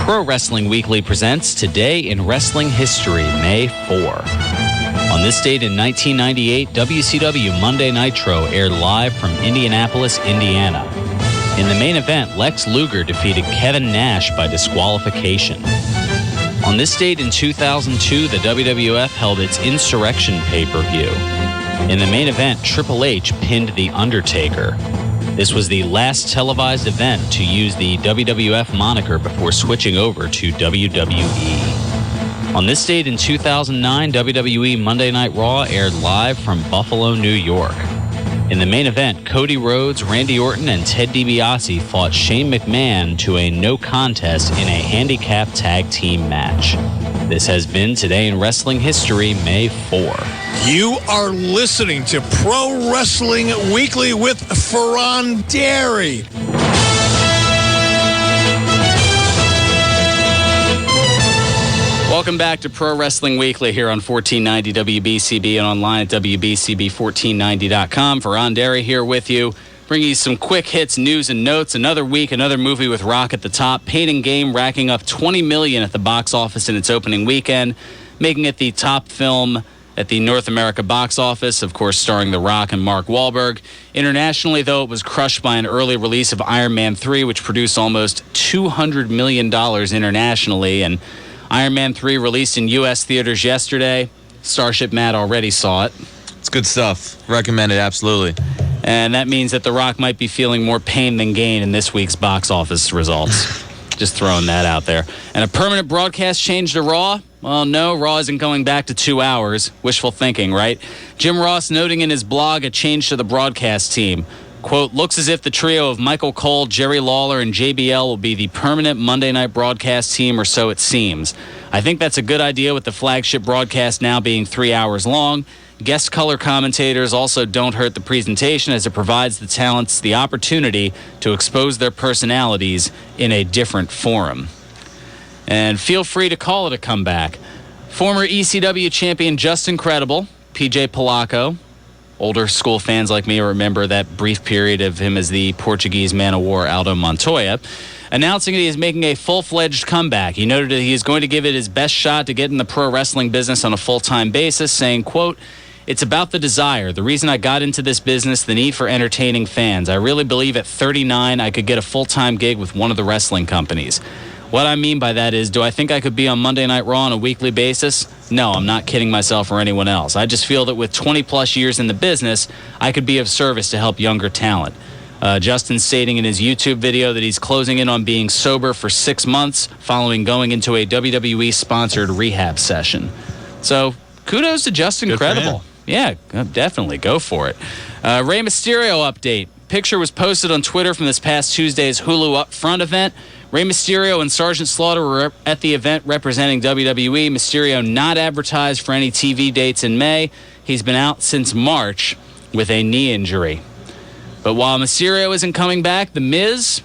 Pro Wrestling Weekly presents Today in Wrestling History, May 4. On this date in 1998, WCW Monday Nitro aired live from Indianapolis, Indiana. In the main event, Lex Luger defeated Kevin Nash by disqualification. On this date in 2002, the WWF held its Insurrection pay-per-view. In the main event, Triple H pinned The Undertaker. This was the last televised event to use the WWF moniker before switching over to WWE. On this date in 2009, WWE Monday Night Raw aired live from Buffalo, New York. In the main event, Cody Rhodes, Randy Orton, and Ted DiBiase fought Shane McMahon to a no contest in a handicap tag team match. This has been Today in Wrestling History, May 4. You are listening to Pro Wrestling Weekly with Fearon Dairy. Welcome back to Pro Wrestling Weekly here on 1490 WBCB and online at WBCB1490.com. Fearon Dairy here with you, bringing you some quick hits, news, and notes. Another week, another movie with Rock at the top. Pain and Gain racking up $20 million at the box office in its opening weekend, making it the top film at the North America box office, of course, starring The Rock and Mark Wahlberg. Internationally, though, it was crushed by an early release of Iron Man 3, which produced almost $200 million internationally, and Iron Man 3 released in U.S. theaters yesterday. Starship Matt already saw it. It's good stuff. Recommend it, absolutely. And that means that The Rock might be feeling more pain than gain in this week's box office results. Just throwing that out there. And a permanent broadcast change to Raw? Well, no, Raw isn't going back to 2 hours. Wishful thinking, right? Jim Ross noting in his blog a change to the broadcast team. Quote, looks as if the trio of Michael Cole, Jerry Lawler, and JBL will be the permanent Monday night broadcast team, or so it seems. I think that's a good idea with the flagship broadcast now being 3 hours long. Guest color commentators also don't hurt the presentation, as it provides the talents the opportunity to expose their personalities in a different forum. And feel free to call it a comeback. Former ECW champion Justin Credible, PJ Polacco, older school fans like me remember that brief period of him as the Portuguese man of war Aldo Montoya, announcing that he is making a full-fledged comeback. He noted that he is going to give it his best shot to get in the pro wrestling business on a full-time basis, saying, quote, it's about the desire, the reason I got into this business, the need for entertaining fans. I really believe at 39 I could get a full-time gig with one of the wrestling companies. What I mean by that is, do I think I could be on Monday Night Raw on a weekly basis? No, I'm not kidding myself or anyone else. I just feel that with 20-plus years in the business, I could be of service to help younger talent. Justin stating in his YouTube video that he's closing in on being sober for 6 months following going into a WWE-sponsored rehab session. So, kudos to Justin Credible. Yeah, definitely. Go for it. Rey Mysterio update. Picture was posted on Twitter from this past Tuesday's Hulu Upfront event. Rey Mysterio and Sergeant Slaughter were at the event representing WWE. Mysterio not advertised for any TV dates in May. He's been out since March with a knee injury. But while Mysterio isn't coming back, The Miz,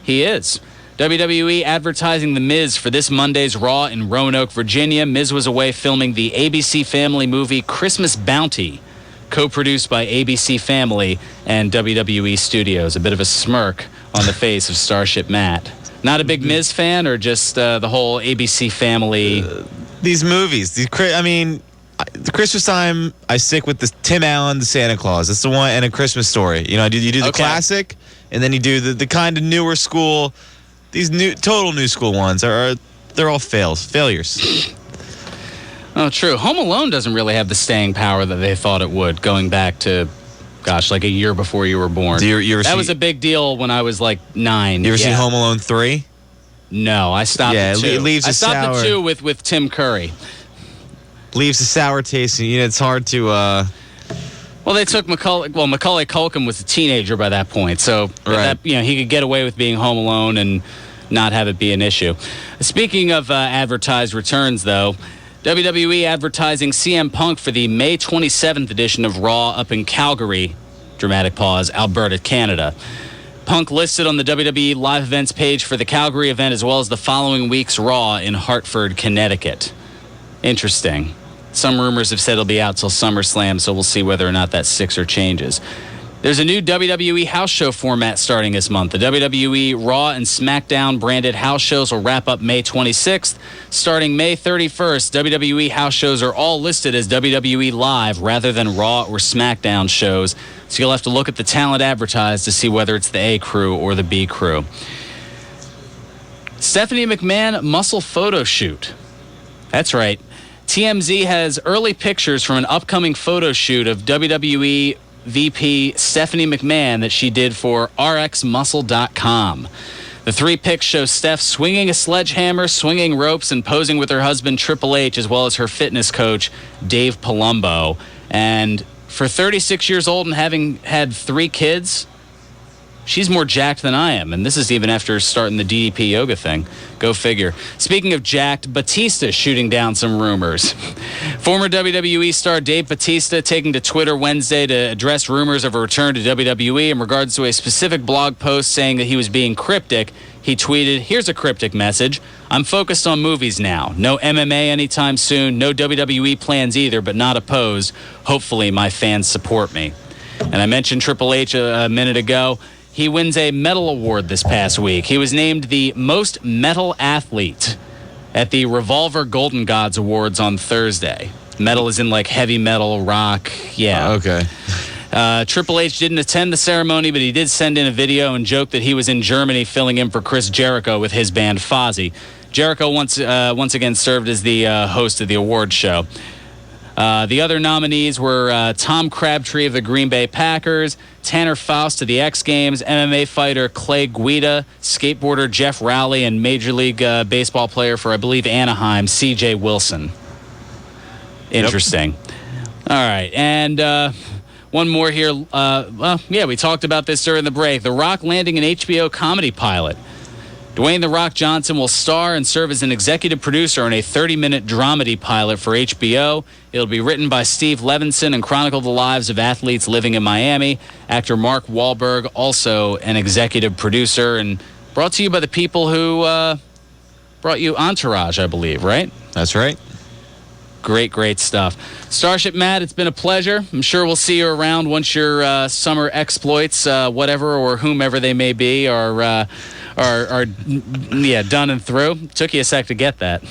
he is. WWE advertising The Miz for this Monday's Raw in Roanoke, Virginia. Miz was away filming the ABC Family movie Christmas Bounty, co-produced by ABC Family and WWE Studios. A bit of a smirk on the face of Starship Matt. Not a big Miz fan, or just the whole ABC Family? These movies. The Christmas time, I stick with the Tim Allen, the Santa Claus. That's the one, and A Christmas Story. You know, you do the classic, and then you do the kind of newer school. These total new school ones they're all failures. Oh, true. Home Alone doesn't really have the staying power that they thought it would, going back to, like a year before you were born. That was a big deal when I was like 9. You ever seen Home Alone 3? No, I stopped at 2. It leaves I stopped at 2 with Tim Curry. Leaves a sour taste, and it's hard to... Well, they took Macaulay Culkin was a teenager by that point, so right. He could get away with being home alone and not have it be an issue. Speaking of advertised returns, though, WWE advertising CM Punk for the May 27th edition of Raw up in Calgary, dramatic pause, Alberta, Canada. Punk listed on the WWE live events page for the Calgary event, as well as the following week's Raw in Hartford, Connecticut. Interesting. Some rumors have said it'll be out till SummerSlam, so we'll see whether or not that sticks or changes. There's a new WWE house show format starting this month. The WWE Raw and SmackDown branded house shows will wrap up May 26th. Starting May 31st, WWE house shows are all listed as WWE Live rather than Raw or SmackDown shows. So you'll have to look at the talent advertised to see whether it's the A crew or the B crew. Stephanie McMahon muscle photo shoot. That's right. TMZ has early pictures from an upcoming photo shoot of WWE VP Stephanie McMahon that she did for RxMuscle.com. The 3 pics show Steph swinging a sledgehammer, swinging ropes, and posing with her husband Triple H, as well as her fitness coach Dave Palumbo. And for 36 years old and having had 3 kids, she's more jacked than I am. And this is even after starting the DDP yoga thing. Go figure. Speaking of jacked, Batista shooting down some rumors. Former WWE star Dave Batista taking to Twitter Wednesday to address rumors of a return to WWE in regards to a specific blog post saying that he was being cryptic. He tweeted, "Here's a cryptic message. I'm focused on movies now. No MMA anytime soon. No WWE plans either, but not opposed. Hopefully my fans support me." And I mentioned Triple H a minute ago. He wins a medal award this past week. He was named the most metal athlete at the Revolver Golden Gods Awards on Thursday. Metal is in like heavy metal, rock. Yeah. Okay. Triple H didn't attend the ceremony, but he did send in a video and joke that he was in Germany filling in for Chris Jericho with his band Fozzy. Jericho once again served as the host of the award show. The other nominees were Tom Crabtree of the Green Bay Packers, Tanner Faust of the X Games, MMA fighter Clay Guida, skateboarder Jeff Rowley, and Major League Baseball player for, I believe, Anaheim, C.J. Wilson. Interesting. Yep. All right, and one more here. We talked about this during the break. The Rock landing an HBO comedy pilot. Dwayne "The Rock" Johnson will star and serve as an executive producer on a 30-minute dramedy pilot for HBO. It'll be written by Steve Levinson and chronicle the lives of athletes living in Miami. Actor Mark Wahlberg, also an executive producer, and brought to you by the people who brought you Entourage, I believe, right? That's right. Great stuff. Starship Matt, it's been a pleasure. I'm sure we'll see you around once your summer exploits, whatever or whomever they may be, are done and through. Took you a sec to get that.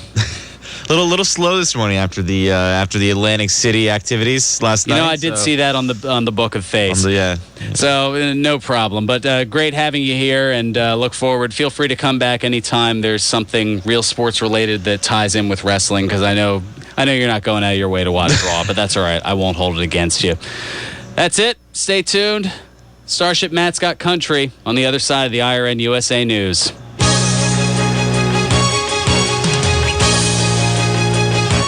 Little slow this morning after the Atlantic City activities last night. I did see that on the Book of Face. Yeah. So no problem. But great having you here, and look forward. Feel free to come back anytime there's something real sports related that ties in with wrestling, because I know you're not going out of your way to watch Raw, but that's all right. I won't hold it against you. That's it. Stay tuned. Starship Matt's got country on the other side of the IRN USA News.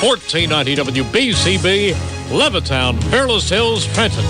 1490 WBCB, Levittown, Peerless Hills, Trenton.